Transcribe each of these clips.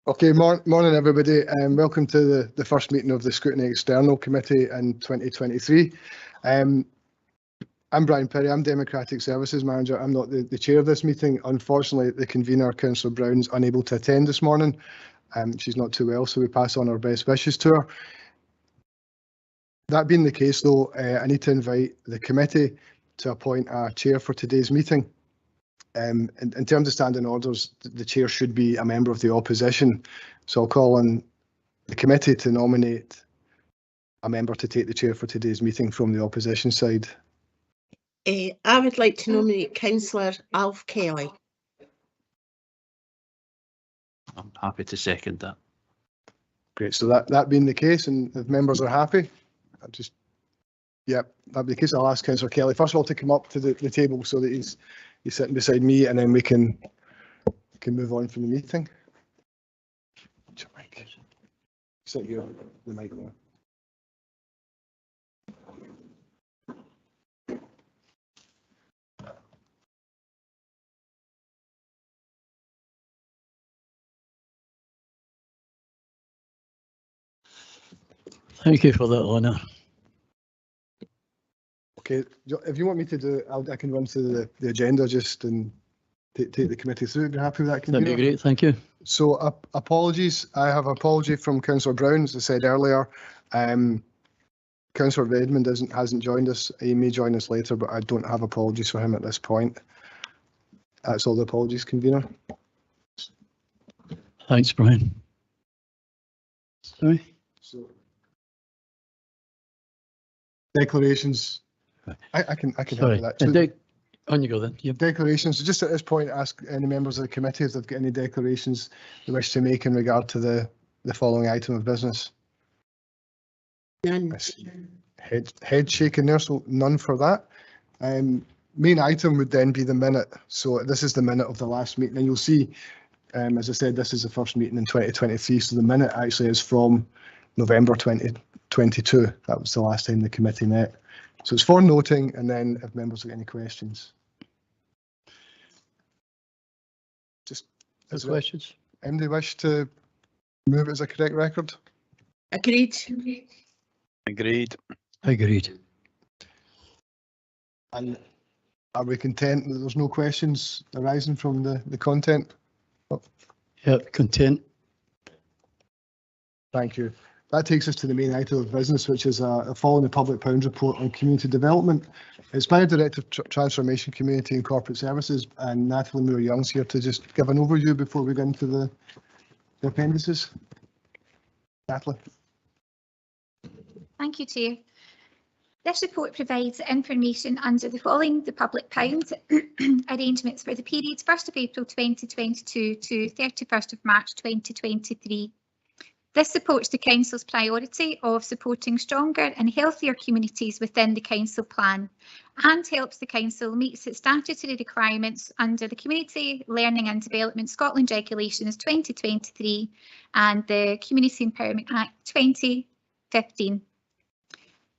Okay, morning everybody, and welcome to the first meeting of the Scrutiny External Committee in 2023. I'm Brian Perry, I'm Democratic Services Manager. I'm not the chair of this meeting. Unfortunately, the convener, Councillor Brown, is unable to attend this morning. She's not too well, so we pass on our best wishes to her. That being the case though, I need to invite the committee to appoint a chair for today's meeting. In terms of standing orders, the chair should be a member of the opposition. So I'll call on the committee to nominate a member to take the chair for today's meeting from the opposition side. I would like to nominate Councillor Alf Kelly. I'm happy to second that. Great, so that being the case, and if members are happy, that'd be the case. I'll ask Councillor Kelly first of all to come up to the table so that he's sitting beside me, and then we can move on from the meeting. Sit here, the mic there. Thank you for that honour. Okay, if you want me to do it, I can run through the agenda just and take the committee through. Be happy with that? That'd be great, thank you. So apologies. I have an apology from Councillor Brown, as I said earlier. Councillor Redmond hasn't joined us. He may join us later, but I don't have apologies for him at this point. That's all the apologies, convener. Thanks, Brian. Sorry? So, declarations. I can help with that. So, on you go then. Yep. Declarations. Just at this point, ask any members of the committee if they've got any declarations they wish to make in regard to the following item of business. None. Head shaking there, so none for that. Main item would then be the minute. So this is the minute of the last meeting, and you'll see, as I said, this is the first meeting in 2023. So the minute actually is from November 2022. That was the last time the committee met. So it's for noting, and then if members have any questions. Just as questions. Anybody wish to move it as a correct record? Agreed. Agreed. Agreed. And are we content that there's no questions arising from the content? Yep, content. Thank you. That takes us to the main item of business, which is following the Public Pounds Report on Community Development. It's by the Director of Transformation, Community and Corporate Services, and Natalie Moore-Young's here to just give an overview before we go into the appendices. Natalie. Thank you, Chair. This report provides information under the following the Public Pound arrangements for the period 1st of April 2022 to 31st of March 2023. This supports the Council's priority of supporting stronger and healthier communities within the Council plan and helps the Council meet its statutory requirements under the Community Learning and Development Scotland Regulations 2023 and the Community Empowerment Act 2015.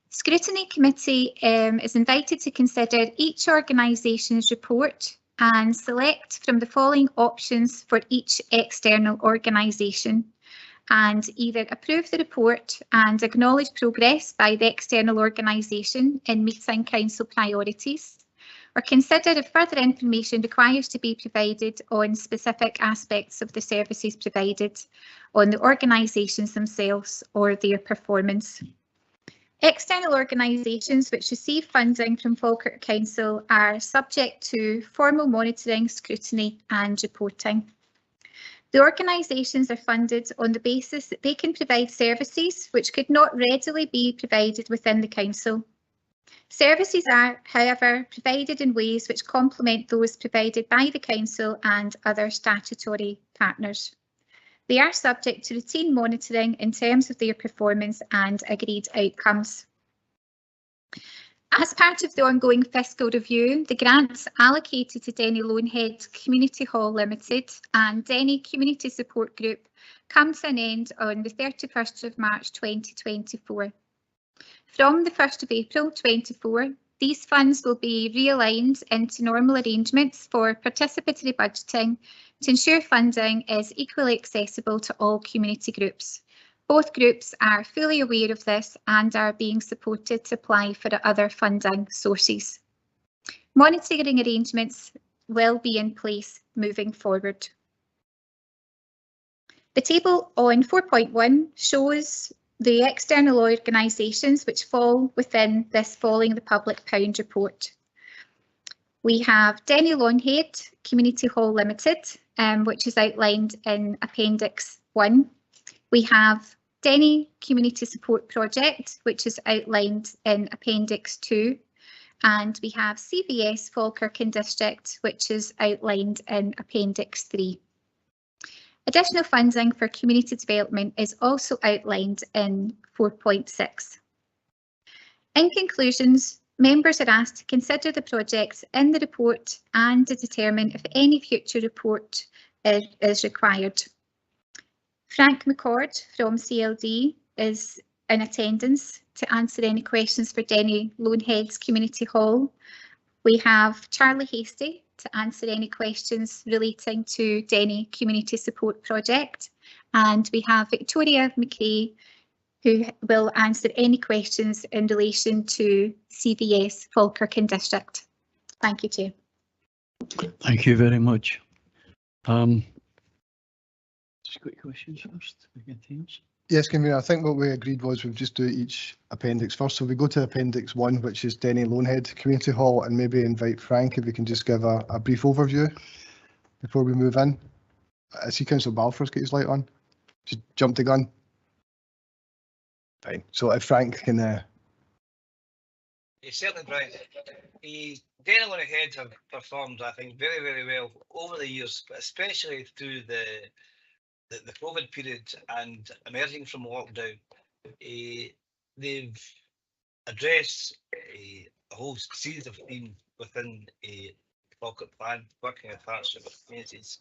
Scrutiny Committee is invited to consider each organisation's report and select from the following options for each external organisation, and either approve the report and acknowledge progress by the external organisation in meeting Council priorities, or consider if further information requires to be provided on specific aspects of the services provided, on the organisations themselves or their performance. External organisations which receive funding from Falkirk Council are subject to formal monitoring, scrutiny and reporting. The organisations are funded on the basis that they can provide services which could not readily be provided within the Council. Services are, however, provided in ways which complement those provided by the Council and other statutory partners. They are subject to routine monitoring in terms of their performance and agreed outcomes. As part of the ongoing fiscal review, the grants allocated to Denny Loanhead Community Hall Limited and Denny Community Support Group come to an end on the 31st of March 2024. From the 1st of April 2024, these funds will be realigned into normal arrangements for participatory budgeting to ensure funding is equally accessible to all community groups. Both groups are fully aware of this and are being supported to apply for other funding sources. Monitoring arrangements will be in place moving forward. The table on 4.1 shows the external organisations which fall within this Following the Public Pound report. We have Denny Loanhead Community Hall Limited, which is outlined in Appendix 1. We have Denny Community Support Project, which is outlined in Appendix 2. And we have CVS Falkirk District, which is outlined in Appendix 3. Additional funding for community development is also outlined in 4.6. In conclusions, members are asked to consider the projects in the report and to determine if any future report is required. Frank McCord from CLD is in attendance to answer any questions for Denny Loanheads Community Hall. We have Charlie Hasty to answer any questions relating to Denny Community Support Project, and we have Victoria McRae who will answer any questions in relation to CVS Falkirk District. Thank you, Chair. Thank you very much. Just got questions first. Yes, Convener, I think what we agreed was we'd just do each appendix first. So we go to Appendix 1, which is Denny Loanhead Community Hall, and maybe invite Frank if we can just give a brief overview before we move in. I see Councillor Balfour's got his light on. Just jump the gun. Fine. So if Frank can... Certainly, Brian. Denny Loanhead have performed, I think, very, very well over the years, but especially through the COVID period and emerging from lockdown. They've addressed a whole series of themes within a pocket plan, working in partnership with communities,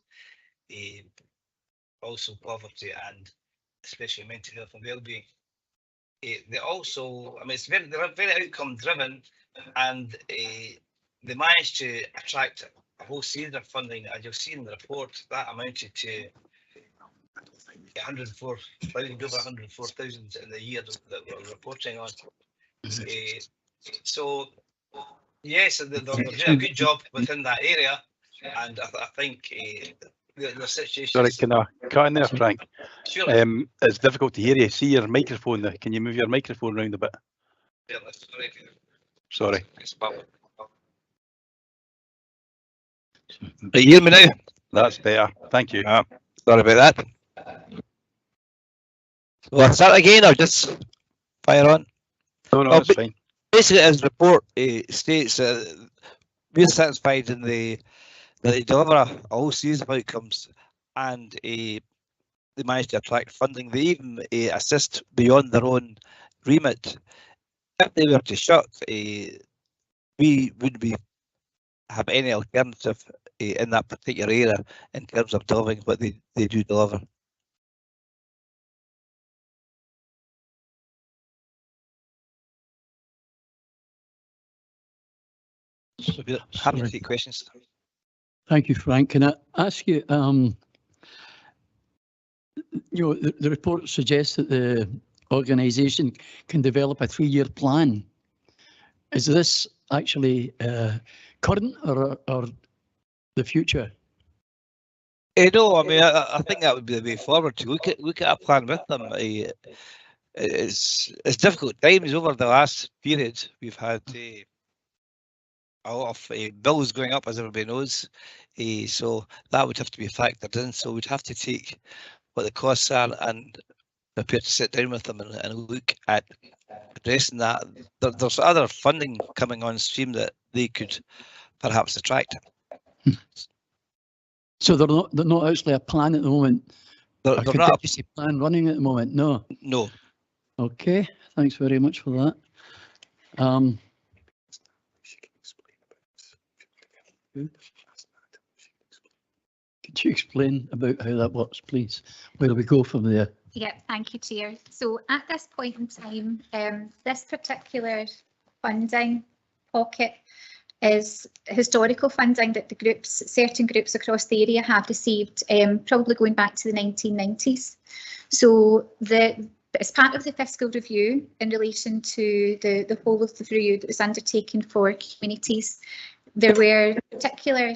also poverty and especially mental health and well-being. They also, I mean, they're very outcome driven, and they managed to attract a whole series of funding, as you'll see in the report, that amounted to 104,000, over 104,000 in the year that we're reporting on. So yes, they're doing a good job within that area, and I think the situation. Sorry, can I cut in there, Frank? Sure. It's difficult to hear you. See your microphone there. Can you move your microphone around a bit? Sorry. Can you hear me now? That's better. Thank you. Sorry about that. Well, I'll start again or just fire on? No, that's fine. Basically, as the report states, we're satisfied in that they deliver a whole series of outcomes, and they manage to attract funding. They even assist beyond their own remit. If they were to shut, we wouldn't have any alternative in that particular area in terms of delivering what they do deliver. So happy to take questions. Thank you, Frank. Can I ask you, the report suggests that the organisation can develop a 3-year plan. Is this actually current or the future? No, I mean, I think that would be the way forward, to look at a plan with them. It's difficult times over the last period. We've had a lot of bills going up, as everybody knows, so that would have to be factored in. So we'd have to take what the costs are and prepare to sit down with them and look at addressing that. There's other funding coming on stream that they could perhaps attract. So they're not actually a plan at the moment. They're not a plan running at the moment. No. No. Okay. Thanks very much for that. Could you explain about how that works, please? Where do we go from there? Yeah, thank you, Chair. So at this point in time, this particular funding pocket is historical funding that certain groups across the area have received, probably going back to the 1990s. So as part of the fiscal review in relation to the whole of the review that was undertaken for communities, there were particular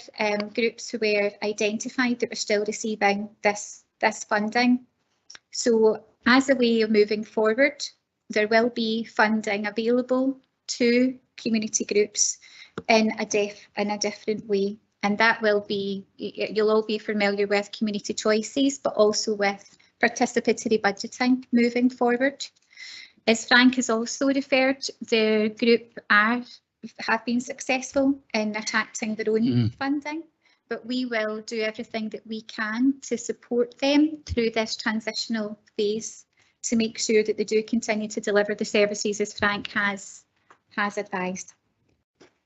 groups who were identified that were still receiving this funding. So as a way of moving forward, there will be funding available to community groups in a different way, and that will be, you'll all be familiar with community choices, but also with participatory budgeting moving forward. As Frank has also referred, the group have been successful in attracting their own funding, but we will do everything that we can to support them through this transitional phase to make sure that they do continue to deliver the services as Frank has advised.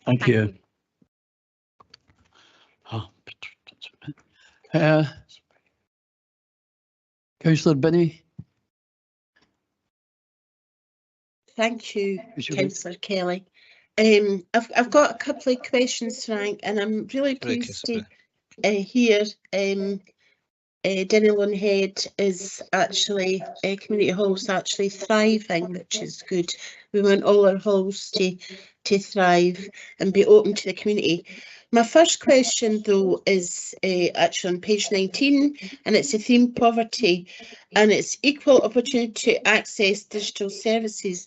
Thank you. Councillor Binney. Thank you, Is your- Councillor Kelly. I've got a couple of questions, Frank, and I'm really Sorry, pleased Councillor to hear Denelon Head is actually, community halls actually thriving, which is good. We want all our halls to thrive and be open to the community. My first question though is actually on page 19, and it's a theme poverty, and it's equal opportunity to access digital services.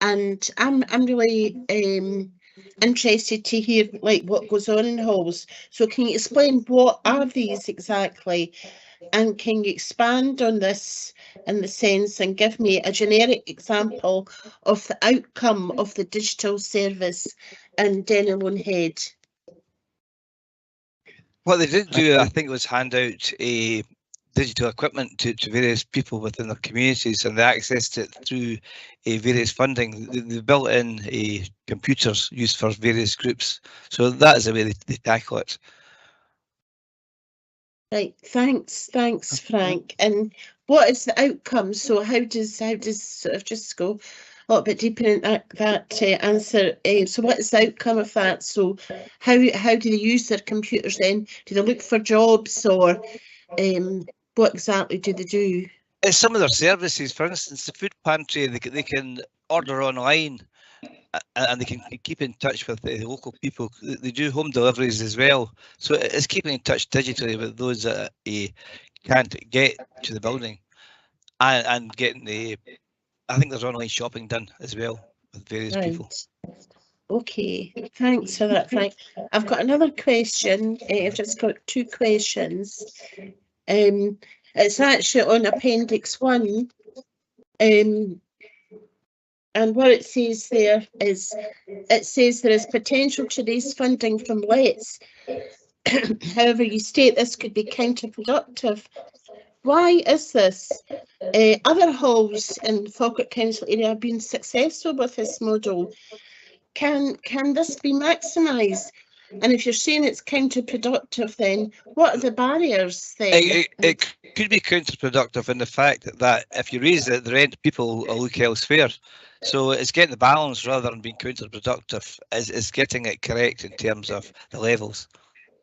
And I'm really interested to hear like what goes on in halls. So can you explain what are these exactly? And can you expand on this in the sense and give me a generic example of the outcome of the digital service in Denelon Head? What they did do, I think, was hand out a digital equipment to various people within their communities, and they accessed it through various funding. They built in computers used for various groups. So that is the way they tackle it. Right, thanks, Frank. And what is the outcome? So how does sort of just go a little bit deeper in that answer? So what is the outcome of that? So how do they use their computers then? Do they look for jobs, or what exactly do they do? Some of their services, for instance, the food pantry, they can order online, and they can keep in touch with the local people. They do home deliveries as well. So it's keeping in touch digitally with those that can't get to the building, and getting I think there's online shopping done as well with various people. Okay, thanks for that, Frank. I've got another question. I've just got two questions. It's actually on Appendix 1. And what it says there is, it says there is potential to raise funding from lets. However, you state this could be counterproductive. Why is this? Other halls in Falkirk Council area have been successful with this model. Can this be maximised? And if you're saying it's counterproductive, then what are the barriers then? It could be counterproductive in the fact that if you raise the rent, people will look elsewhere. So it's getting the balance rather than being counterproductive. Is getting it correct in terms of the levels.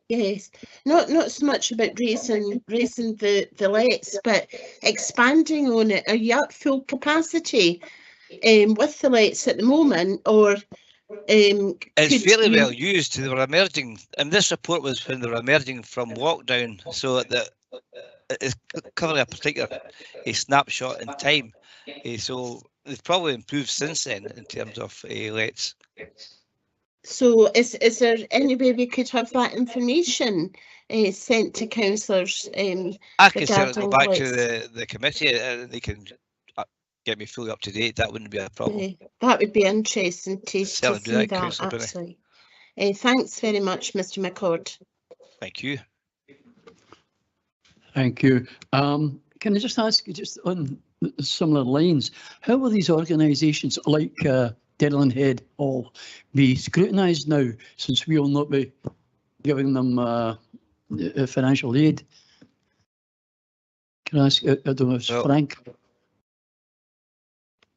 Yes, not so much about raising the lets, but expanding on it. Are you at full capacity with the lets at the moment, or it's fairly well used? They were emerging, and this report was when they were emerging from lockdown, so that it's covering a particular snapshot in time. So they've probably improved since then in terms of lets. So is there any way we could have that information sent to councillors? I can certainly go back lets? to the committee, and they can get me fully up to date. That wouldn't be a problem. That would be interesting to see Certainly do that, that, Councillor Binney. actually. Thanks very much, Mr. McCord. Thank you. Thank you. Can I just ask you, just on similar lines, how will these organisations like Denelon Head all be scrutinised now, since we will not be giving them financial aid? Can I ask, I don't know, Well, Frank?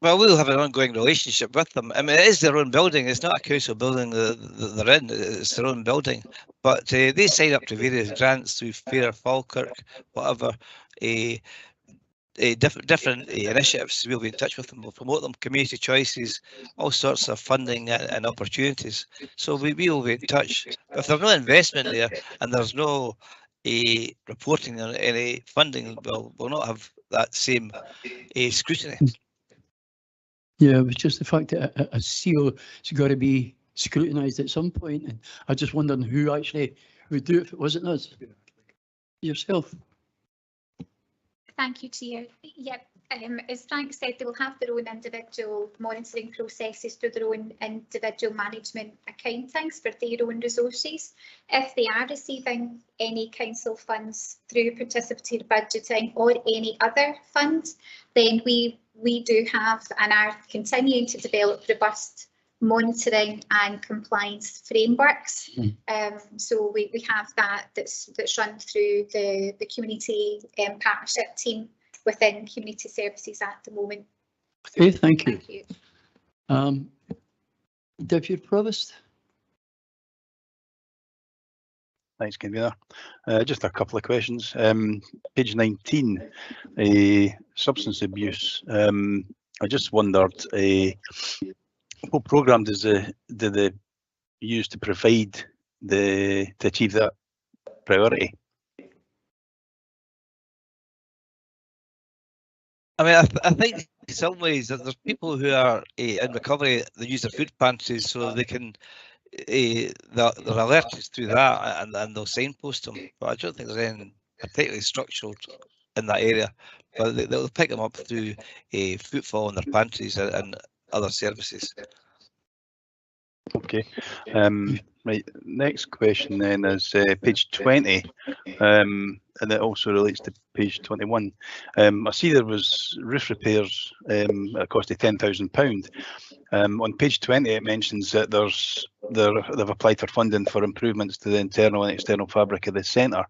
Well, we'll have an ongoing relationship with them. I mean, it is their own building. It's not a council building that they're in. It's their own building. But they sign up to various grants through Fair, Falkirk, whatever. Different initiatives. We'll be in touch with them. We'll promote them. Community choices, all sorts of funding and opportunities. So we will be in touch. If there's no investment there and there's no reporting on any funding, we'll not have that same scrutiny. Yeah, it was just the fact that a seal has got to be scrutinised at some point, and I just wondering who actually would do it if it wasn't us. Yourself. Thank you, Chair. Yep, as Frank said, they will have their own individual monitoring processes through their own individual management accountings for their own resources. If they are receiving any council funds through participatory budgeting or any other fund, then we do have and are continuing to develop robust monitoring and compliance frameworks. So we have that's run through the community partnership team within community services at the moment. Okay, thank you. Thank you. Deputy Provost. Thanks, Convener. Just a couple of questions. Page 19, substance abuse. I just wondered, what programme do they use to provide to achieve that priority? I mean, I think in some ways that there's people who are in recovery that use their food pantries so they can they're alerted through that and they'll signpost them. But I don't think there's anything particularly structural in that area. But they'll pick them up through footfall in their pantries and other services. Okay. Right. Next question then is page 20, and it also relates to page 21. I see there was roof repairs at a cost of £10,000. On page 20, it mentions that they've applied for funding for improvements to the internal and external fabric of the centre.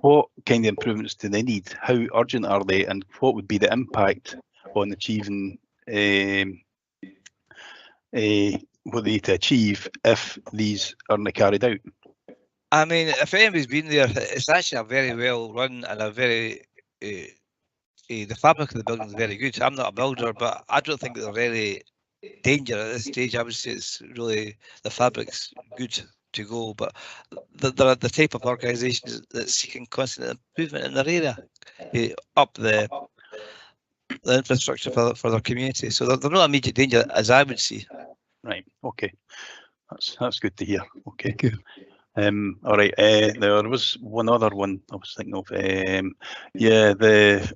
What kind of improvements do they need? How urgent are they, and what would be the impact on achieving what they need to achieve if these aren't carried out? I mean, if anybody's been there, it's actually a very well run and a very the fabric of the building is very good. I'm not a builder, but I don't think there's any danger at this stage. I would say it's really the fabric's good to go, but they're the type of organisation that's seeking constant improvement in their area, up the infrastructure for their community. So they're not immediate danger, as I would see. Right. Okay. That's good to hear. Okay. Thank you. All right. There was one other one I was thinking of. Yeah, the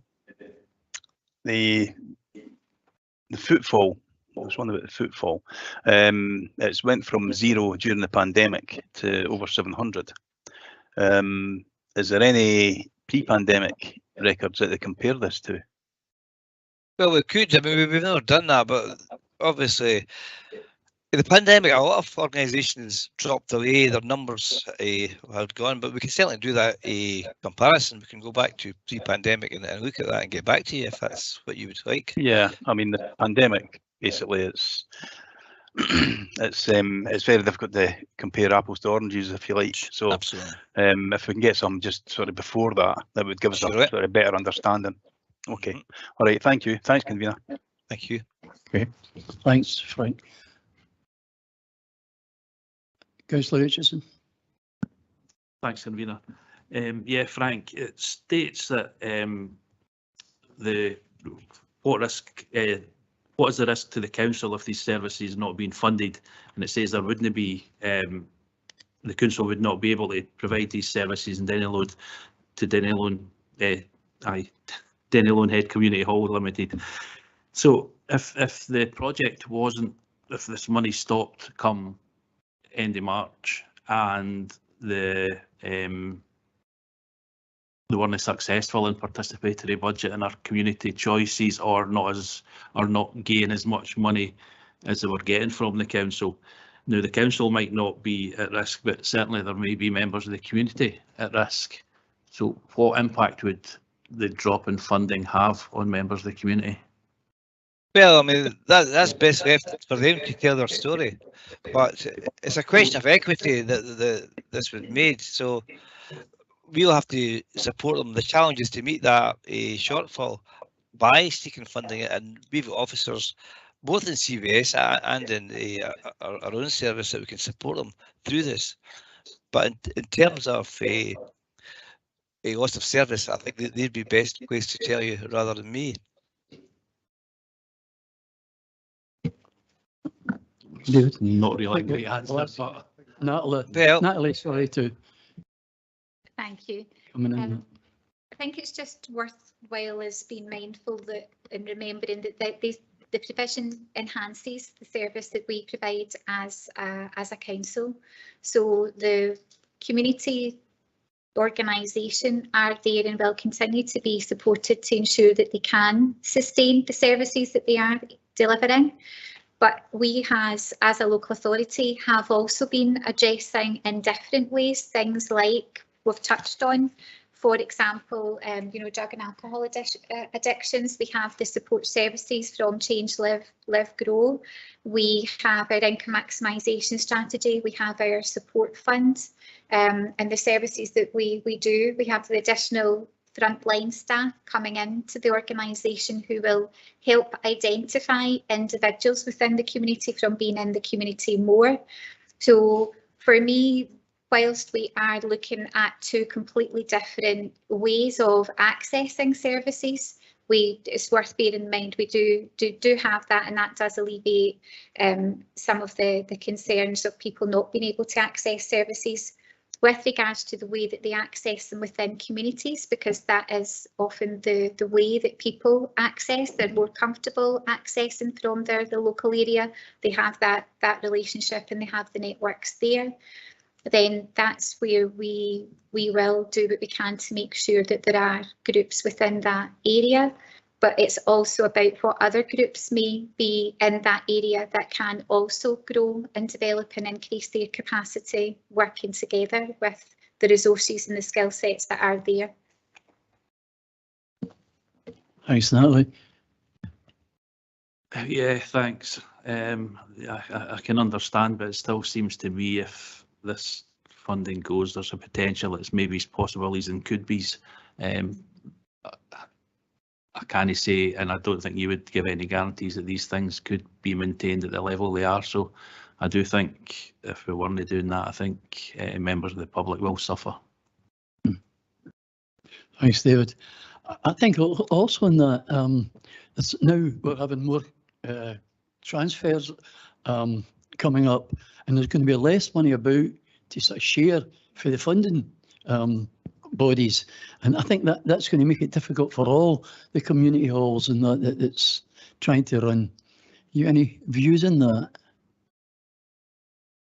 footfall. There was one about the footfall. It's went from 0 during the pandemic to over 700. Is there any pre-pandemic records that they compare this to? Well, we could. I mean, we've never done that, but obviously, in the pandemic, a lot of organisations dropped away. Their numbers had gone, but we can certainly do that comparison. We can go back to pre-pandemic and look at that and get back to you if that's what you would like. Yeah, I mean the pandemic basically it's very difficult to compare apples to oranges, if you like. So absolutely, if we can get some just sort of before that, that would give us a sort of better understanding. Okay. All right. Thank you. Thanks, Convener. Thank you. Okay. Thanks, Frank. Councillor Richardson. Thanks, Convener. Yeah, Frank, it states that what is the risk to the council if these services not being funded, and it says there wouldn't be the council would not be able to provide these services in Denny to Denny Head Community Hall Limited. So if the project wasn't, if this money stopped come end of March and they weren't successful in participatory budget and our community choices or not gain as much money as they were getting from the council. Now the council might not be at risk, but certainly there may be members of the community at risk. So what impact would the drop in funding have on members of the community? Well, I mean, that's best left for them to tell their story. But it's a question of equity that this was made. So we'll have to support them. The challenge is to meet that shortfall by seeking funding, and we've got officers both in CVS and in our own service that we can support them through this. But in terms of a loss of service, I think they'd be best placed to tell you rather than me. David? Not really a great answer, but Natalie, Well, Natalie, sorry to Thank you. come in. I think it's just worthwhile as being mindful that and remembering that the provision enhances the service that we provide as a council. So the community organisation are there and will continue to be supported to ensure that they can sustain the services that they are delivering. But we as a local authority have also been addressing in different ways things like we've touched on. For example, drug and alcohol addictions, we have the support services from Change, Live, Grow. We have our income maximisation strategy. We have our support fund and the services that we do. We have the additional frontline staff coming into the organisation who will help identify individuals within the community from being in the community more. So for me, whilst we are looking at two completely different ways of accessing services, it's worth bearing in mind we do have that, and that does alleviate some of the concerns of people not being able to access services with regards to the way that they access them within communities, because that is often the way that people access. They're more comfortable accessing from the local area. They have that relationship and they have the networks there. Then that's where we will do what we can to make sure that there are groups within that area. But it's also about what other groups may be in that area that can also grow and develop and increase their capacity, working together with the resources and the skill sets that are there. Thanks, Natalie. yeah, thanks. I can understand, but it still seems to me if this funding goes, there's a potential it's maybe possibilities and could be's. I can't say, and I don't think you would give any guarantees that these things could be maintained at the level they are. So I do think if we weren't doing that, I think members of the public will suffer. Thanks, David. I think also in that it's now we're having more transfers coming up, and there's going to be less money about to sort of share for the funding bodies, and I think that's going to make it difficult for all the community halls and that's trying to run. You any views on that?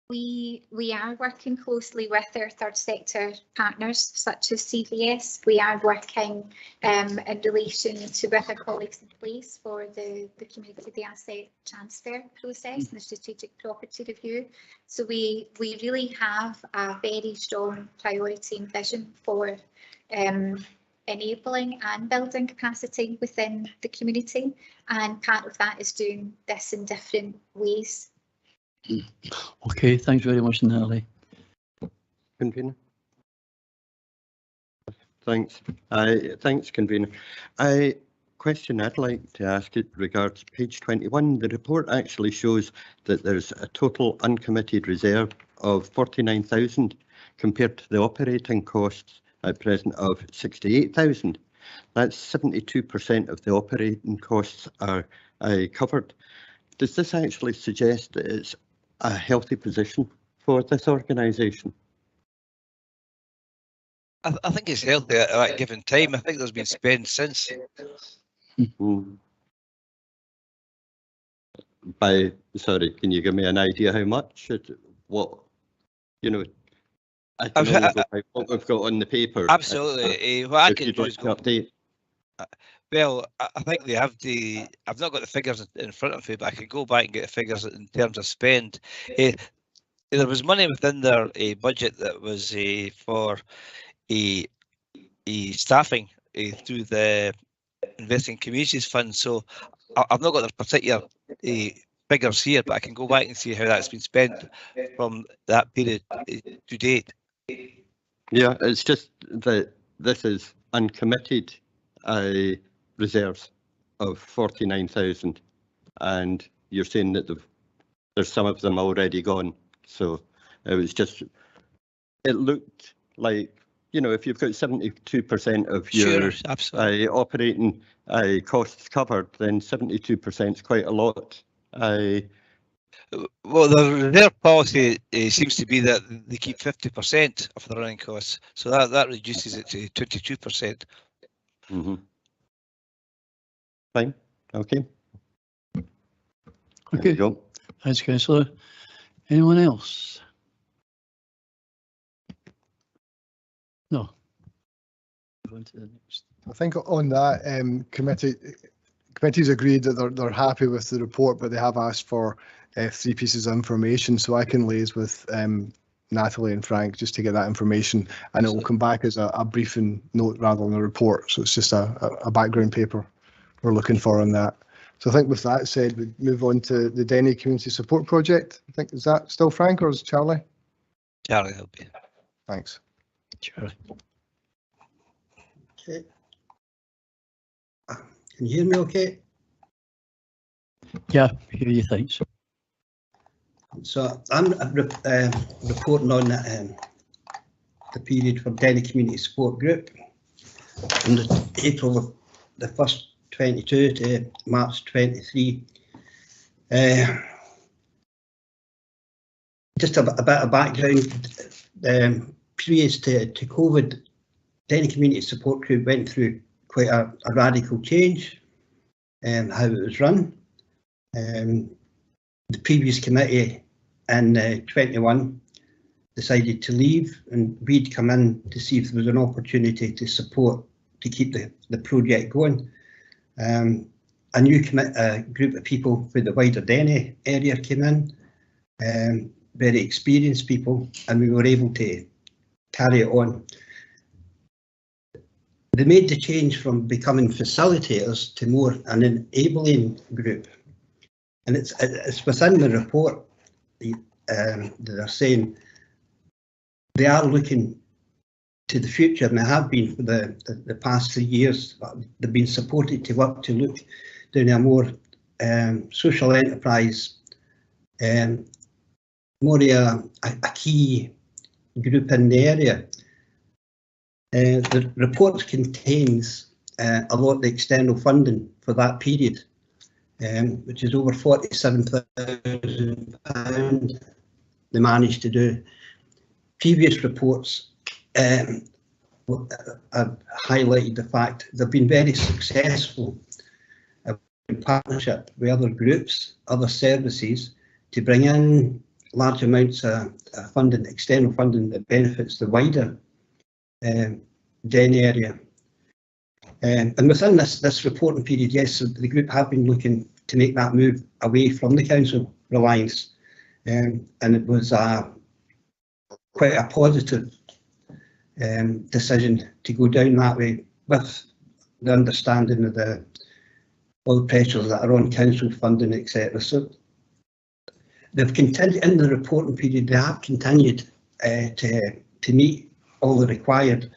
We are working closely with our third sector partners such as CVS. We are working in relation to with our colleagues in place for the community, the asset transfer process and the strategic property review. So we really have a very strong priority and vision for enabling and building capacity within the community, and part of that is doing this in different ways. Okay, thanks very much, Natalie. Convener. Thanks. Thanks, Convener. Question I'd like to ask it regards page 21. The report actually shows that there's a total uncommitted reserve of 49,000 compared to the operating costs at present of 68,000. That's 72% of the operating costs are covered. Does this actually suggest that it's a healthy position for this organisation? I think it's healthy at that given time. I think there's been spend since. Sorry, can you give me an idea how much? What, I don't know what we've got on the paper. Absolutely. What I can do is go update. Well, I think they have the. I've not got the figures in front of me, but I can go back and get the figures in terms of spend. There was money within their budget that was for staffing through the investing communities fund. So I've not got the particular figures here, but I can go back and see how that's been spent from that period to date. Yeah, it's just that this is uncommitted reserves of 49,000, and you're saying that there's some of them already gone. So it was just, it looked like, you know, if you've got 72% of your operating costs covered, then 72% is quite a lot. Well, the reserve policy seems to be that they keep 50% of the running costs, so that reduces it to 22%. Mm-hmm. Fine. Okay. Okay. Go. Thanks, Councillor. Anyone else? No. Move on to the next. I think on that committee's agreed that they're happy with the report, but they have asked for 3 pieces of information, so I can liaise with Natalie and Frank just to get that information, and it will come back as a briefing note rather than a report. So it's just a background paper we're looking for on that. So I think with that said, we move on to the Denny Community Support Project. I think, is that still Frank or is it Charlie? Charlie, help you. Thanks. Charlie. Okay. Can you hear me okay? Yeah, hear you, thanks. So I'm reporting on the period for Denny Community Support Group from April of the 1st 22 to March 23. Just a bit of background. Previous to COVID, Denny Community Support Group went through quite a radical change in how it was run. The previous committee in 21 decided to leave, and we'd come in to see if there was an opportunity to support, to keep the project going. A new group of people for the wider Denny area came in, very experienced people, and we were able to carry it on. They made the change from becoming facilitators to more an enabling group. And it's within the report that they're saying they are looking to the future, and they have been for the past 3 years. They've been supported to work to look down a more social enterprise, more a key group in the area. The report contains a lot of the external funding for that period, which is over £47,000 they managed to do. Previous reports have highlighted the fact they've been very successful in partnership with other groups, other services, to bring in large amounts of funding, external funding that benefits the wider Denny area. And within this reporting period, yes, the group have been looking to make that move away from the council reliance, and it was quite a positive decision to go down that way, with the understanding of all the pressures that are on council funding, etc. So they've continued in the reporting period. They have continued to meet all the required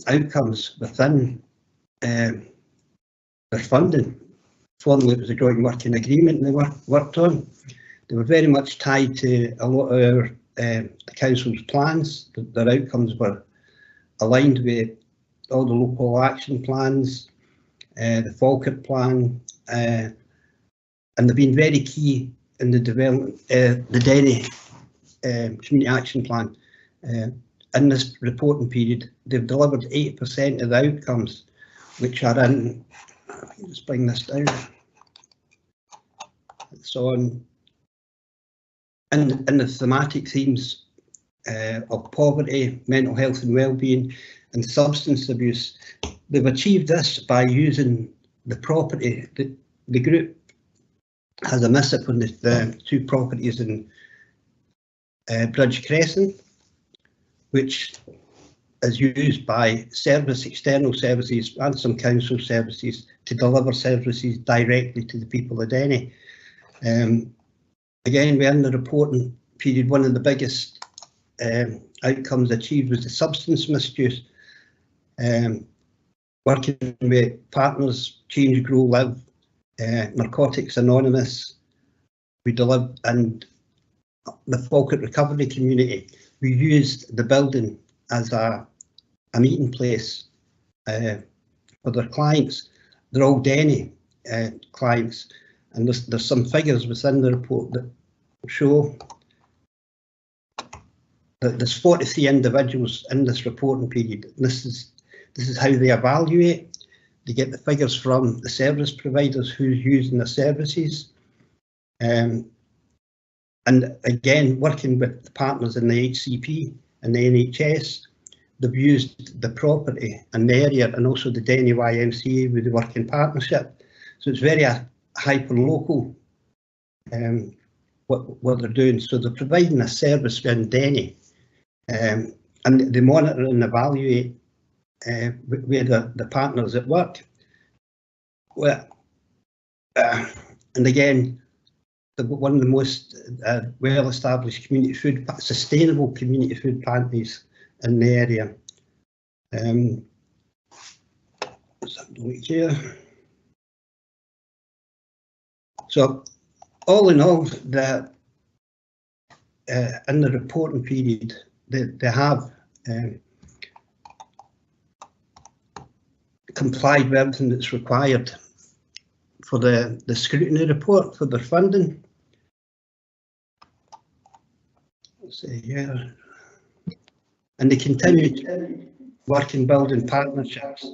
outcomes within their funding. Formerly it was a joint working agreement they worked on. They were very much tied to a lot of the council's plans. Their outcomes were aligned with all the local action plans, the Falkirk plan, and they've been very key in the development, the Denny Community Action Plan. In this reporting period, they've delivered 80% of the outcomes, which are in, let's bring this down. So in the thematic themes of poverty, mental health and well-being, and substance abuse, they've achieved this by using the property. The group has a miss-up on the 2 properties in Bridge Crescent, which is used by external services and some council services to deliver services directly to the people of Denny. Again, we're in the reporting period. One of the biggest outcomes achieved was the substance misuse. Working with partners, Change, Grow, Live, Narcotics Anonymous, we delivered, and the Falkirk Recovery Community. We used the building as a meeting place for their clients. They're all Denny clients, and there's some figures within the report that show that there's 43 individuals in this reporting period. This is how they evaluate. They get the figures from the service providers who's using the services. And again, working with the partners in the HCP and the NHS, they've used the property and the area, and also the Denny YMCA with the working partnership. So it's very hyper-local what they're doing. So they're providing a service in Denny, and they monitor and evaluate where the partners at work. Well, and again, one of the most well-established sustainable community food pantries in the area. Here. So, all in all, in the reporting period, they have complied with everything that's required for the scrutiny report for their funding. Let's see here. And they continue to work in building partnerships.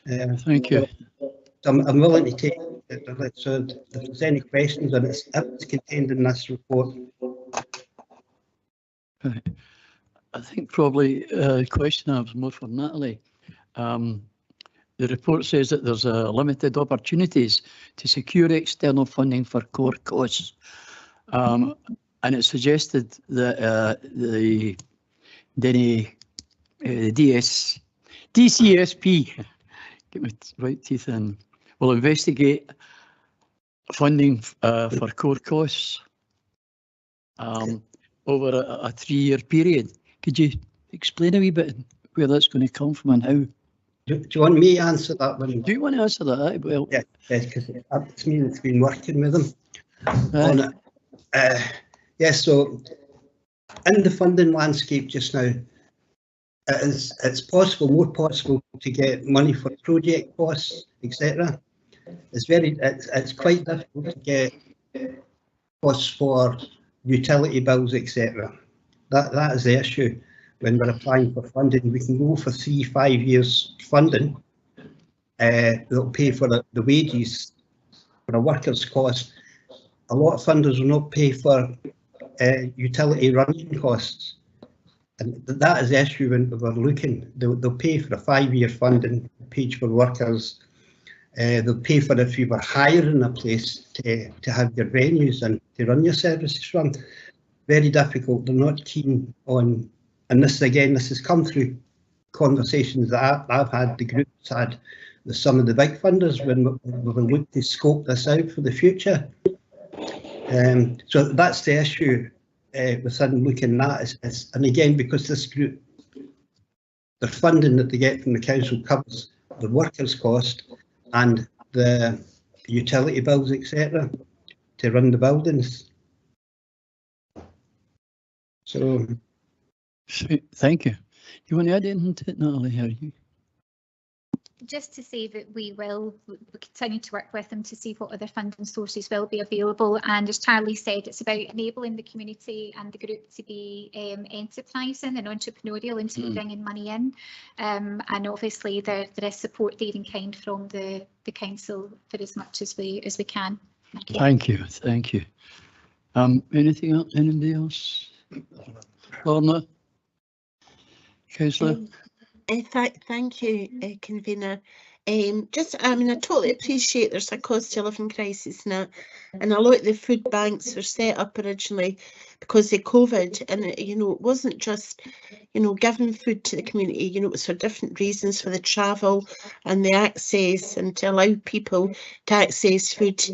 Thank you. I'm willing to take it. So if there's any questions on it, it's contained in this report. Right. I think probably a question I was more for Natalie. The report says that there's limited opportunities to secure external funding for core costs. And it suggested that the Denny DCSP, get my right teeth in, will investigate funding for core costs over a 3-year period. Could you explain a wee bit where that's going to come from and how? Do you want me to answer that one? Do you want to answer that? Well, yeah, because it's me that's been working with them on it. Yes, so in the funding landscape just now, it's more possible to get money for project costs, etc. It's quite difficult to get costs for utility bills, etc. That is the issue when we're applying for funding. We can go for 3-5 years funding. That'll pay for the wages for a worker's cost. A lot of funders will not pay for utility running costs, and that is the issue when we're looking. They'll pay for a 5-year funding page for workers. They'll pay for if you were hiring a place to have your venues and to run your services from. Very difficult. They're not keen on, and this has come through conversations that I've had, the group's had with some of the big funders when we look to scope this out for the future. So that's the issue within looking at is, and again, because this group, the funding that they get from the council covers the workers' cost and the utility bills, etc., to run the buildings. So, thank you. Do you want to add anything to it, Natalie? Just to say that we continue to work with them to see what other funding sources will be available, and as Charlie said, it's about enabling the community and the group to be enterprising and entrepreneurial and to be bringing money in, and obviously there is support there in kind from the council for as much as we can. Thank you. Thank you. Anything else? Anybody else? Lorna? Councillor? Thank you, Convener. I mean, I totally appreciate there's a cost of living crisis now, and a lot of the food banks were set up originally because of COVID, and it wasn't just, giving food to the community, it was for different reasons, for the travel and the access, and to allow people to access food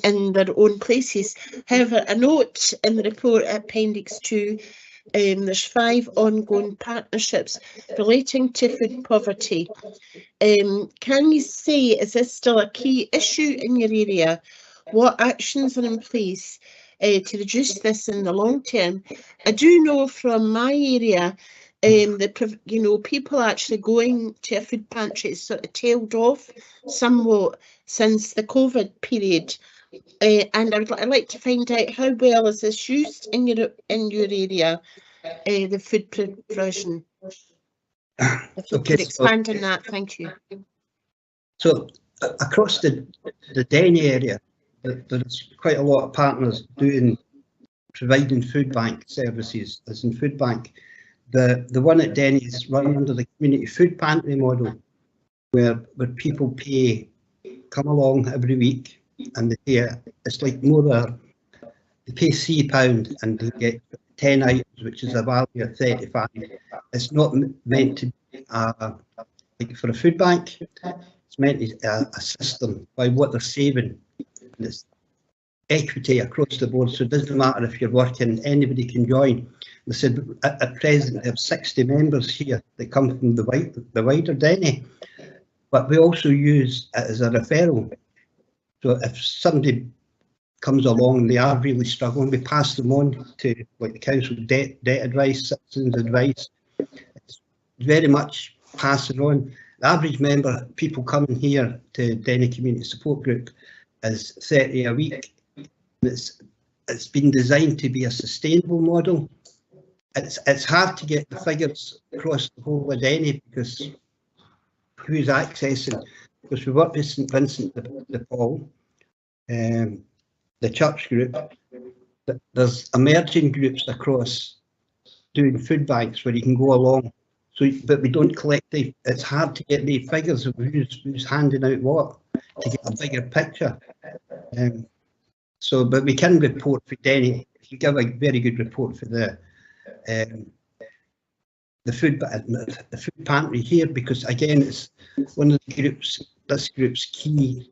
in their own places. However, a note in the report at Appendix 2, there's 5 ongoing partnerships relating to food poverty. Can you say, is this still a key issue in your area? What actions are in place to reduce this in the long term? I do know from my area, people actually going to a food pantry has sort of tailed off somewhat since the COVID period. And I'd like to find out how well is this used in your area, the food provision. If you Okay, could expand on that, thank you. So across the Denny area, there's quite a lot of partners providing food bank services, as in food bank. The one at Denny is run under the community food pantry model, where people come along every week and they pay, it's like they pay £3 and they get 10 items, which is a value of 35. It's not meant to be like for a food bank. It's meant to be a system by what they're saving. And it's equity across the board, so it doesn't matter if you're working, anybody can join. They said at present they have 60 members here that come from the wider Denny, but we also use it as a referral. So if somebody comes along and they are really struggling, we pass them on to like the council debt advice, citizens advice. It's very much passing on. The average member, people coming here to Denny Community Support Group, is 30 a week. It's been designed to be a sustainable model. It's hard to get the figures across the whole of Denny because who's accessing? Because we work with St Vincent de Paul, the church group. There's emerging groups across doing food banks where you can go along. So, but we don't collect it's hard to get the figures of who's handing out what to get a bigger picture. But we can report for Denny. You give a very good report for the food pantry here, because again, it's one of the groups. This group's key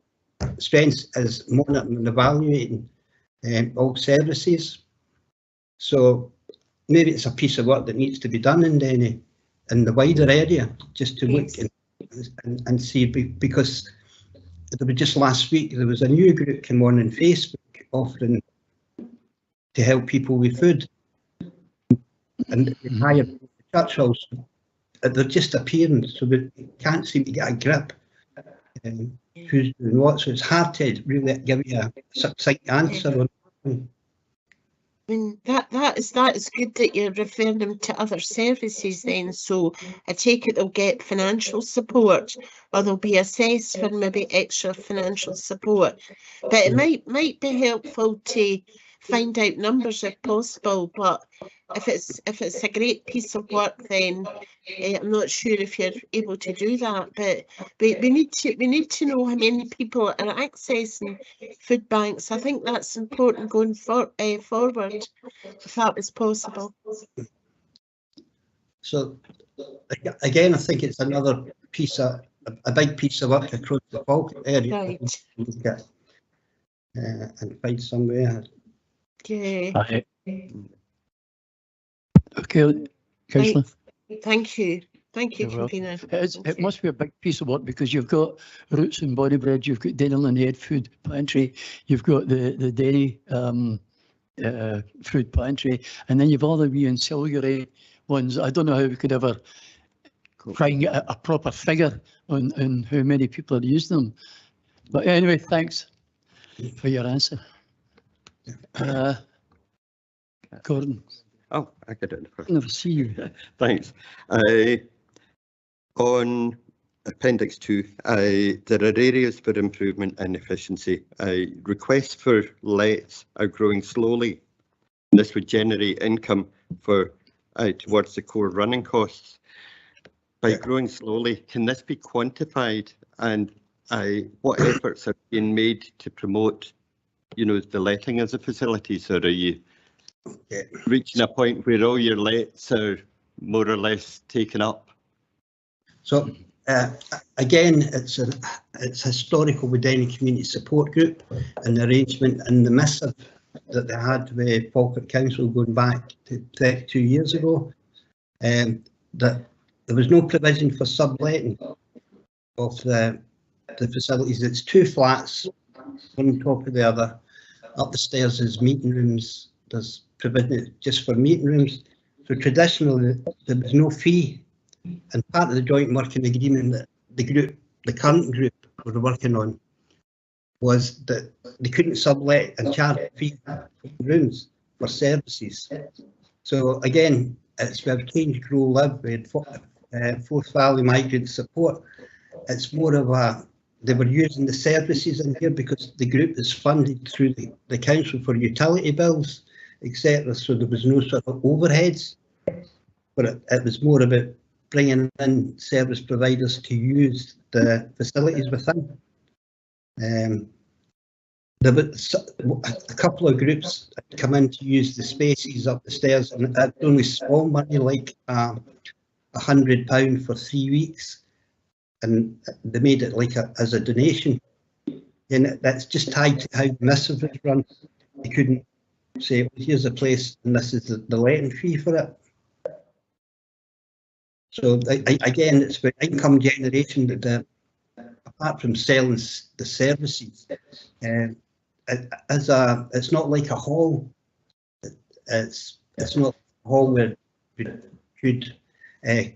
strengths is monitoring and evaluating all services. So maybe it's a piece of work that needs to be done in Denny, in the wider area, just to look and see, because there was just last week there was a new group came on Facebook offering to help people with food, and they hired church house. They're just appearing, so we can't seem to get a grip who's doing what. So it's hard to really give you a succinct answer on. I mean, that is good that you're referring them to other services then. So I take it they'll get financial support, or they'll be assessed for maybe extra financial support. But it might be helpful to find out numbers if possible. But if it's a great piece of work, then I'm not sure if you're able to do that. But we need to know how many people are accessing food banks. I think that's important going forward, if that was possible. So again, I think it's another a big piece of work across the Falk area. Right. And find somewhere. Yeah. Okay, Councillor. Thank you, convener. It must be a big piece of work, because you've got Roots and Bodybread, you've got Denny and Head Food Pantry, you've got the Denny Food Pantry, and then you've all the wee ancillary ones. I don't know how we could ever try and get a proper figure on how many people are using them. But anyway, thanks for your answer. Gordon. Oh, I could do it. Never see you. Thanks. On Appendix 2, there are areas for improvement and efficiency. Requests for lets are growing slowly. This would generate income towards the core running costs. By growing slowly, can this be quantified And what efforts are being made to promote, you know, the letting of the facilities, or are you reaching a point where all your lets are more or less taken up? So again, it's historical with any community support group and the arrangement and the missive that they had with Falkirk Council going back to 32 years ago, that there was no provision for subletting of the facilities. It's 2 flats, one on top of the other. Up the stairs is meeting rooms. There's provision just for meeting rooms. So traditionally there was no fee, and part of the joint working agreement that the current group were working on was that they couldn't sublet and charge a fee for rooms for services. So again, it's where Change, Grow, Live, we had Forth Valley Migrant Support. It's more of a, they were using the services in here because the group is funded through the council for utility bills, etc. So there was no sort of overheads, but it was more about bringing in service providers to use the facilities within. There was a couple of groups that come in to use the spaces up the stairs, and it's only small money, like £100 for 3 weeks, and they made it like as a donation. And that's just tied to how the missive is run. They couldn't say, well, here's a place and this is the letting fee for it. So again, it's about income generation, that apart from selling the services, it's not like a hall. It's not a hall where you could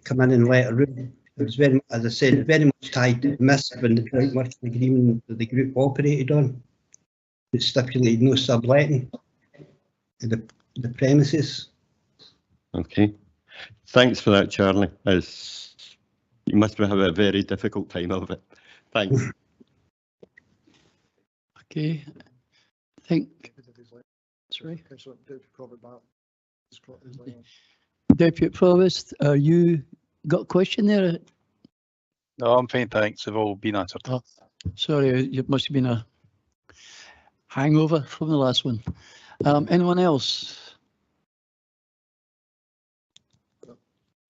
come in and let a room. It was very, as I said, very much tied to missive and the joint working agreement that the group operated on. It stipulated no subletting the premises. Okay. Thanks for that, Charlie. You must have a very difficult time of it. Thanks. Okay, I think. Sorry. Deputy Provost, you got a question there? No, I'm fine, thanks. They've all been answered. Oh, sorry, it must have been a hangover from the last one. Anyone else?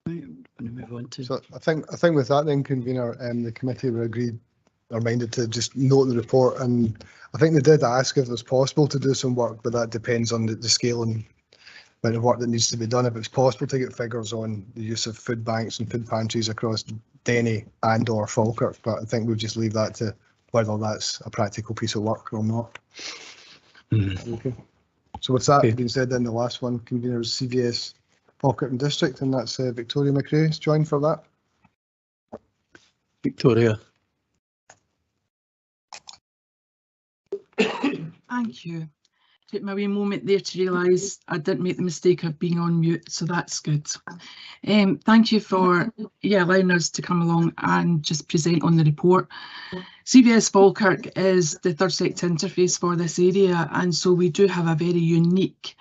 Move on to. So I think with that then, convener, the committee were minded to just note the report, and I think they did ask if it was possible to do some work, but that depends on the scale and amount of work that needs to be done. If it's possible to get figures on the use of food banks and food pantries across Denny and or Falkirk, but I think we'll just leave that to whether that's a practical piece of work or not. Okay. So with that being said, then the last one, convener, is CVS Falkirk and District, and that's Victoria McRae is joined for that. Victoria. Thank you. Took me a wee moment there to realise I didn't make the mistake of being on mute, so that's good. Thank you for allowing us to come along and just present on the report. CVS Falkirk is the third sector interface for this area, and so we do have a very unique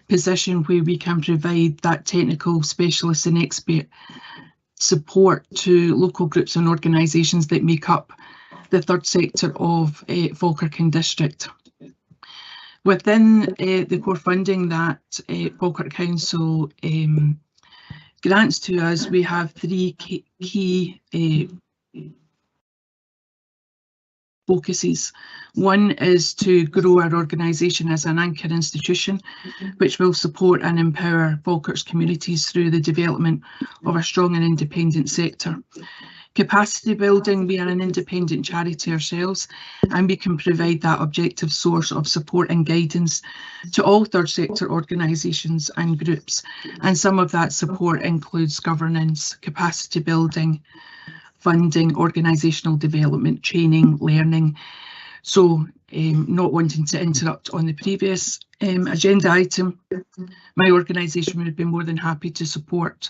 position where we can provide that technical specialist and expert support to local groups and organisations that make up the third sector of Falkirk and District. Within the core funding that Falkirk Council grants to us, we have 3 key focuses. One is to grow our organisation as an anchor institution, which will support and empower Falkirk's communities through the development of a strong and independent sector. Capacity building, we are an independent charity ourselves, and we can provide that objective source of support and guidance to all third sector organisations and groups. And some of that support includes governance, capacity building, funding, organisational development, training, learning. So not wanting to interrupt on the previous agenda item, my organisation would be more than happy to support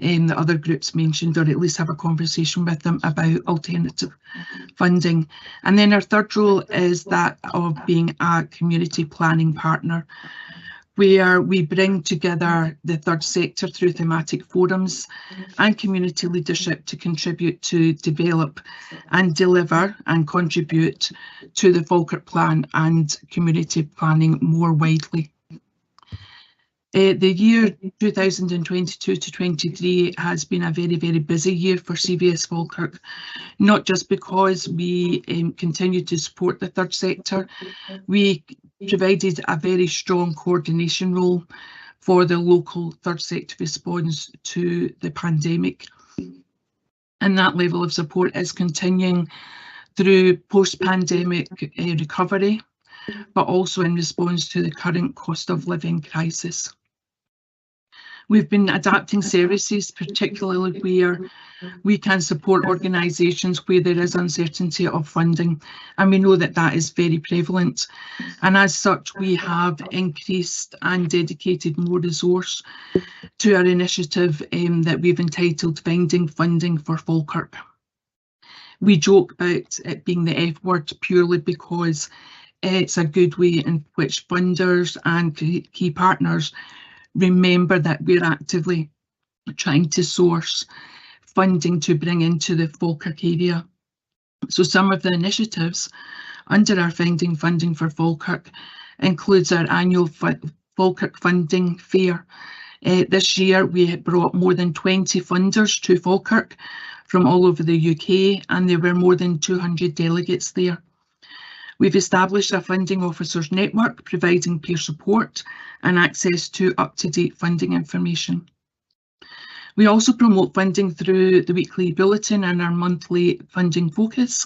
the other groups mentioned, or at least have a conversation with them about alternative funding. And then our third role is that of being a community planning partner, where we bring together the third sector through thematic forums and community leadership to contribute to develop and deliver and contribute to the Falkirk Plan and community planning more widely. The year 2022 to 23 has been a very, very busy year for CVS Falkirk, not just because we continue to support the third sector. We provided a very strong coordination role for the local third sector response to the pandemic. And that level of support is continuing through post-pandemic recovery, but also in response to the current cost of living crisis. We've been adapting services, particularly where we can support organisations where there is uncertainty of funding, and we know that that is very prevalent. And as such, we have increased and dedicated more resource to our initiative that we've entitled Finding Funding for Falkirk. We joke about it being the F word purely because it's a good way in which funders and key partners remember that we're actively trying to source funding to bring into the Falkirk area. So some of the initiatives under our Finding Funding for Falkirk includes our annual Falkirk Funding Fair. This year we brought more than 20 funders to Falkirk from all over the UK, and there were more than 200 delegates there. We've established a funding officers network providing peer support and access to up-to-date funding information. We also promote funding through the weekly bulletin and our monthly funding focus.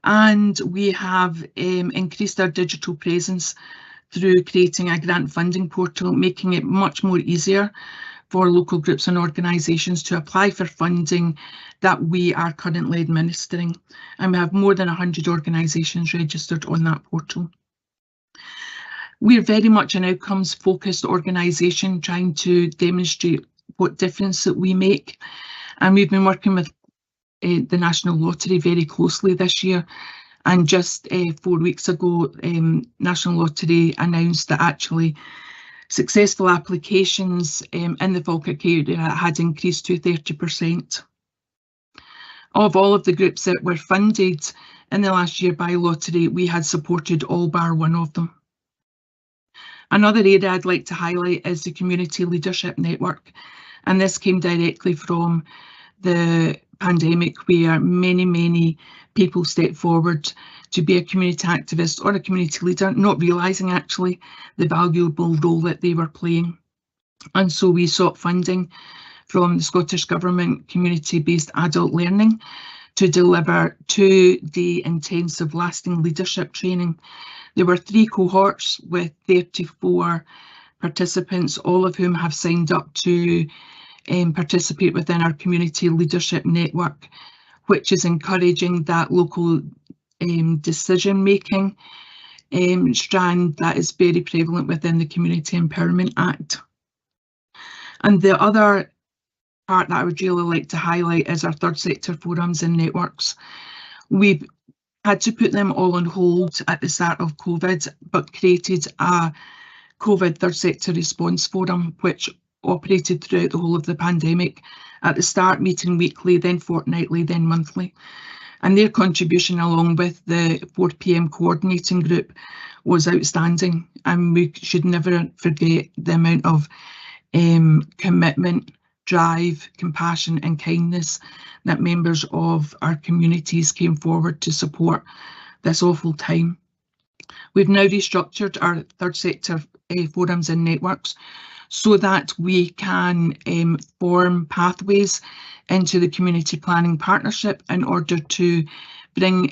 And we have increased our digital presence through creating a grant funding portal, making it much more easier for local groups and organisations to apply for funding that we are currently administering. And we have more than 100 organisations registered on that portal. We're very much an outcomes focused organisation trying to demonstrate what difference that we make. And we've been working with the National Lottery very closely this year. And just 4 weeks ago, National Lottery announced that actually successful applications in the Falkirk area had increased to 30%. Of all of the groups that were funded in the last year by Lottery, we had supported all bar one of them. Another area I'd like to highlight is the Community Leadership Network, and this came directly from the pandemic, where many people stepped forward to be a community activist or a community leader, not realising actually the valuable role that they were playing. And so we sought funding from the Scottish Government community-based adult learning to deliver 2-day intensive lasting leadership training. There were 3 cohorts with 34 participants, all of whom have signed up to participate within our community leadership network, which is encouraging that local decision making strand that is very prevalent within the Community Empowerment Act. And the other part that I would really like to highlight is our third sector forums and networks. We've had to put them all on hold at the start of COVID, but created a COVID third sector response forum, which operated throughout the whole of the pandemic, at the start meeting weekly, then fortnightly, then monthly. And their contribution, along with the 4 PM coordinating group, was outstanding. And we should never forget the amount of commitment, drive, compassion and kindness that members of our communities came forward to support this awful time. We've now restructured our third sector forums and networks so that we can form pathways into the community planning partnership in order to bring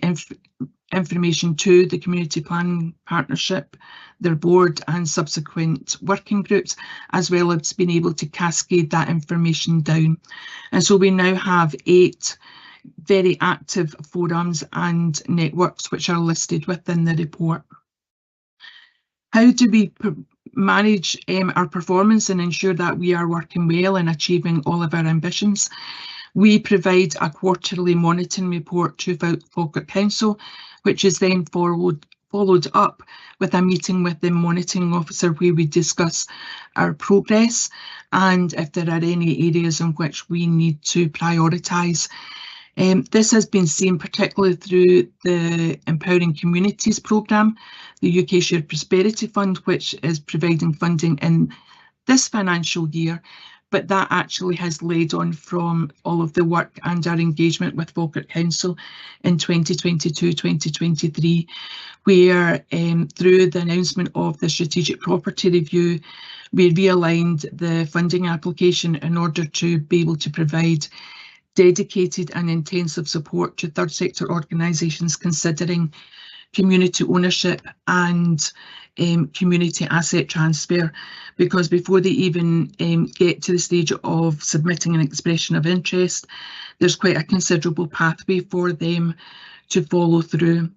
information to the community planning partnership, their board and subsequent working groups, as well as being able to cascade that information down. And so we now have 8 very active forums and networks which are listed within the report. How do we manage our performance and ensure that we are working well and achieving all of our ambitions? We provide a quarterly monitoring report to Falkirk Council, which is then followed up with a meeting with the monitoring officer where we discuss our progress and if there are any areas in which we need to prioritise. This has been seen particularly through the Empowering Communities programme, the UK Shared Prosperity Fund, which is providing funding in this financial year, but that actually has led on from all of the work and our engagement with Falkirk Council in 2022-2023, where through the announcement of the Strategic Property Review, we realigned the funding application in order to be able to provide dedicated and intensive support to third sector organisations considering community ownership and community asset transfer, because before they even get to the stage of submitting an expression of interest, there's quite a considerable pathway for them to follow through.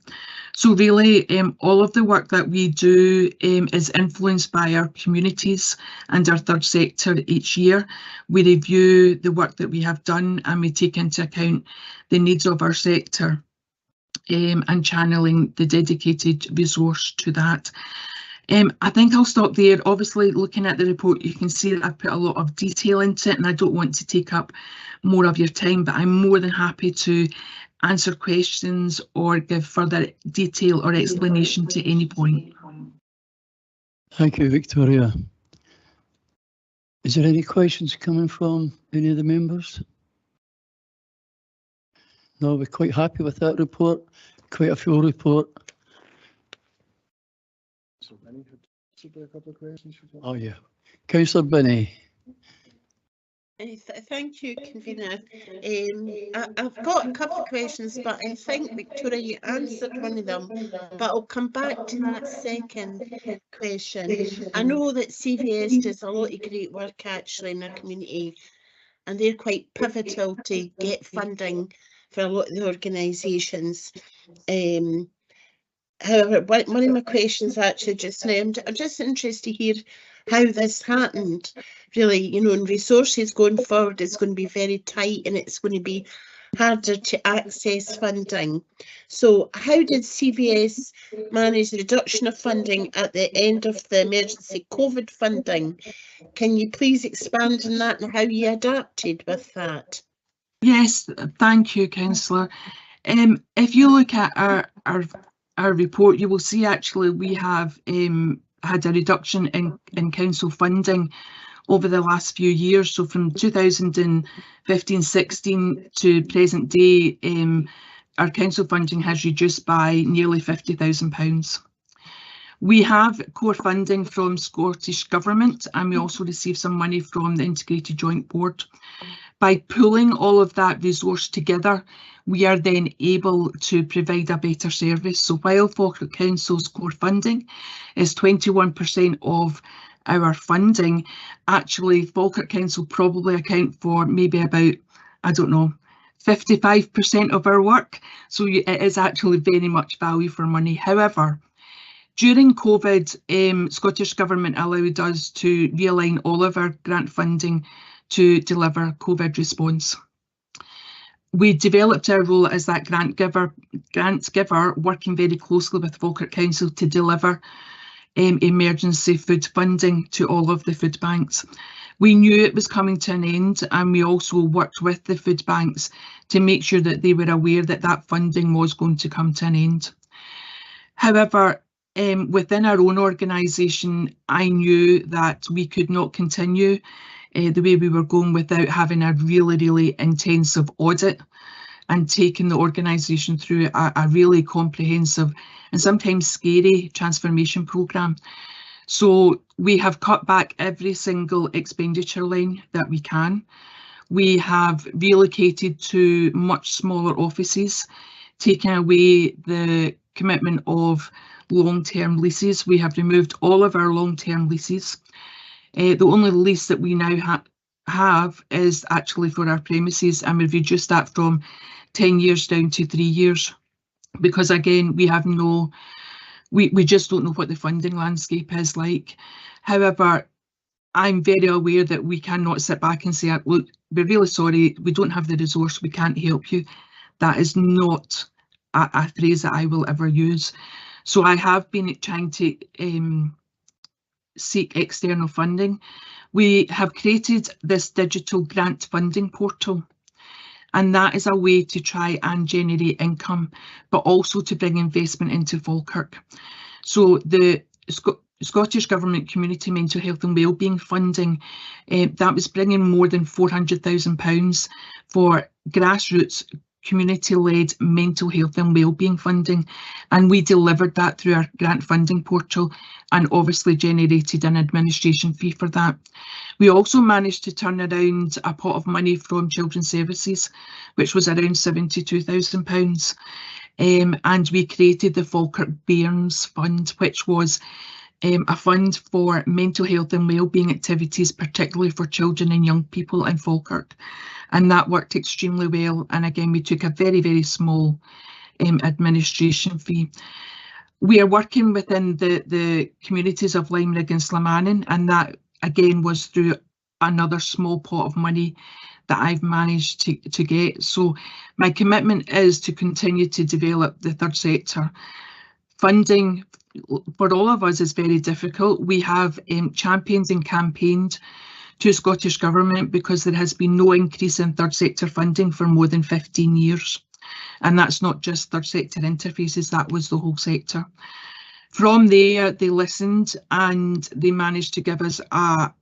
So really, all of the work that we do is influenced by our communities and our third sector each year. We review the work that we have done and we take into account the needs of our sector and channeling the dedicated resource to that. I think I'll stop there. Obviously, looking at the report, you can see that I've put a lot of detail into it and I don't want to take up more of your time, but I'm more than happy to answer questions or give further detail or explanation to any point. Thank you, Victoria. Is there any questions coming from any of the members? No, we're quite happy with that report, quite a full report. Oh yeah, Councillor Binney. Thank you, Convener. I've got a couple of questions, but I think, Victoria, you answered one of them, but I'll come back to that second question. I know that CVS does a lot of great work actually in our community, and they're quite pivotal to get funding for a lot of the organisations. However, one of my questions actually just now, I'm just interested to hear how this happened. Really, you know, and resources going forward is going to be very tight and it's going to be harder to access funding. So how did CVS manage the reduction of funding at the end of the emergency COVID funding? Can you please expand on that and how you adapted with that? Yes, thank you, Councillor. If you look at our report, you will see actually we have had a reduction in council funding over the last few years. So from 2015-16 to present day, our council funding has reduced by nearly £50,000. We have core funding from Scottish Government and we also receive some money from the Integrated Joint Board. By pulling all of that resource together, we are then able to provide a better service. So while Falkirk Council's core funding is 21% of our funding, actually Falkirk Council probably account for maybe about, I don't know, 55% of our work. So it is actually very much value for money. However, during COVID, Scottish Government allowed us to realign all of our grant funding to deliver COVID response. We developed our role as that grant giver, working very closely with Falkirk Council to deliver emergency food funding to all of the food banks. We knew it was coming to an end and we also worked with the food banks to make sure that they were aware that that funding was going to come to an end. However, within our own organisation, I knew that we could not continue the way we were going without having a really, really intensive audit and taking the organisation through a really comprehensive and sometimes scary transformation programme. So we have cut back every single expenditure line that we can. We have relocated to much smaller offices, taking away the commitment of long-term leases. We have removed all of our long-term leases. The only lease that we now have is actually for our premises, and we've reduced that from 10 years down to 3 years because, again, we have we just don't know what the funding landscape is like. However, I'm very aware that we cannot sit back and say, look, we're really sorry, we don't have the resource, we can't help you. That is not a phrase that I will ever use. So I have been trying to seek external funding. We have created this digital grant funding portal, and that is a way to try and generate income, but also to bring investment into Falkirk. So the Scottish Government Community Mental Health and Wellbeing funding, that was bringing more than £400,000 for grassroots community-led mental health and wellbeing funding, and we delivered that through our grant funding portal and obviously generated an administration fee for that. We also managed to turn around a pot of money from Children's Services, which was around £72,000, and we created the Falkirk Bairns Fund, which was a fund for mental health and wellbeing activities, particularly for children and young people in Falkirk. And that worked extremely well. And again, we took a very, very small administration fee. We are working within the communities of Limerick and Slamanan, and that again was through another small pot of money that I've managed to get. So my commitment is to continue to develop the third sector. Funding for all of us is very difficult. We have championed and campaigned to Scottish Government because there has been no increase in third sector funding for more than 15 years. And that's not just third sector interfaces, that was the whole sector. From there, they listened and they managed to give us a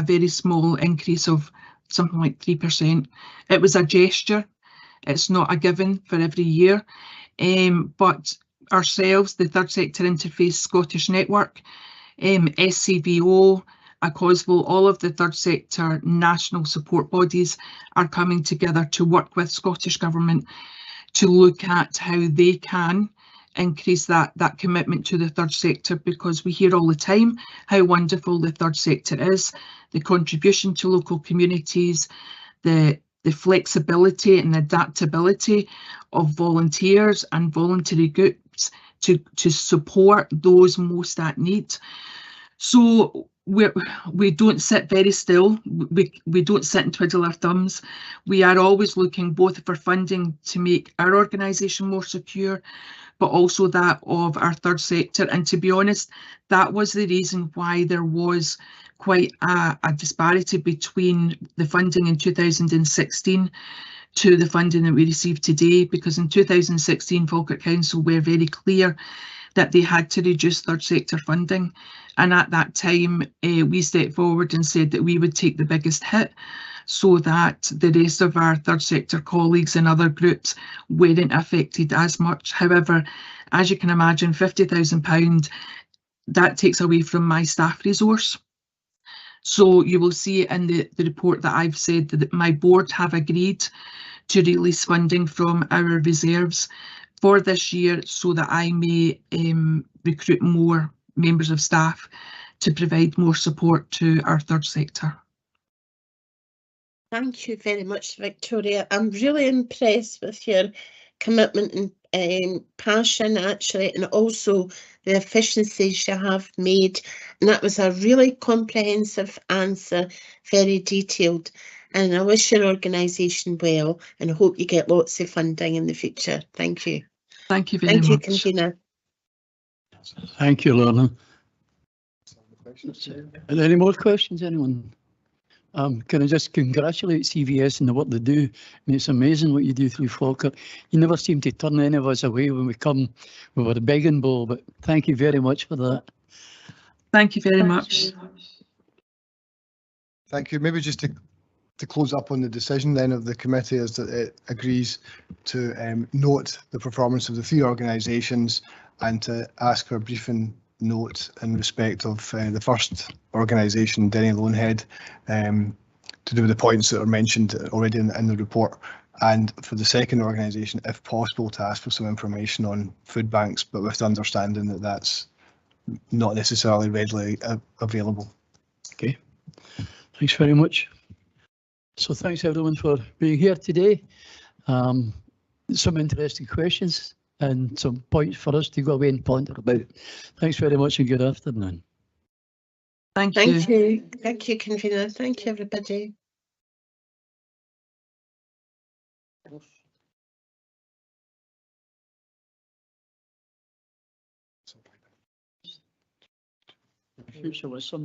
very small increase of something like 3%. It was a gesture. It's not a given for every year. But ourselves, the Third Sector Interface Scottish Network, SCVO, ACOSVO, all of the third sector national support bodies are coming together to work with Scottish Government to look at how they can increase that commitment to the third sector, because we hear all the time how wonderful the third sector is, the contribution to local communities, the flexibility and adaptability of volunteers and voluntary groups to support those most at need. So we don't sit very still. We don't sit and twiddle our thumbs. We are always looking both for funding to make our organisation more secure, but also that of our third sector. And to be honest, that was the reason why there was quite a disparity between the funding in 2016 to the funding that we received today, because in 2016 Falkirk Council were very clear that they had to reduce third sector funding, and at that time we stepped forward and said that we would take the biggest hit so that the rest of our third sector colleagues and other groups weren't affected as much. However, as you can imagine, £50,000, that takes away from my staff resource. So you will see in the report that I've said that my board have agreed to release funding from our reserves for this year so that I may recruit more members of staff to provide more support to our third sector. Thank you very much, Victoria. I'm really impressed with your commitment and passion, actually, and also the efficiencies you have made. And that was a really comprehensive answer, very detailed. And I wish your organisation well and hope you get lots of funding in the future. Thank you. Thank you very much. Thank you, Convener. Thank you, Lorna. Are there any more questions, anyone? Can I just congratulate CVS on the work they do? I mean, it's amazing what you do through Falkirk. You never seem to turn any of us away when we come with our begging bowl, but thank you very much for that. Thank you very much. Thank you. Maybe just to close up on the decision then of the committee is that it agrees to note the performance of the three organisations and to ask for a briefing note in respect of the first organisation, Denny Loanhead, to do with the points that are mentioned already in the report, and for the second organisation, if possible, to ask for some information on food banks, but with the understanding that that's not necessarily readily available. Okay, thanks very much. So thanks everyone for being here today. Some interesting questions and some points for us to go away and ponder about. Thanks very much and good afternoon. Thank you. Thank you. Thank you, Convener. Thank you, everybody. future was something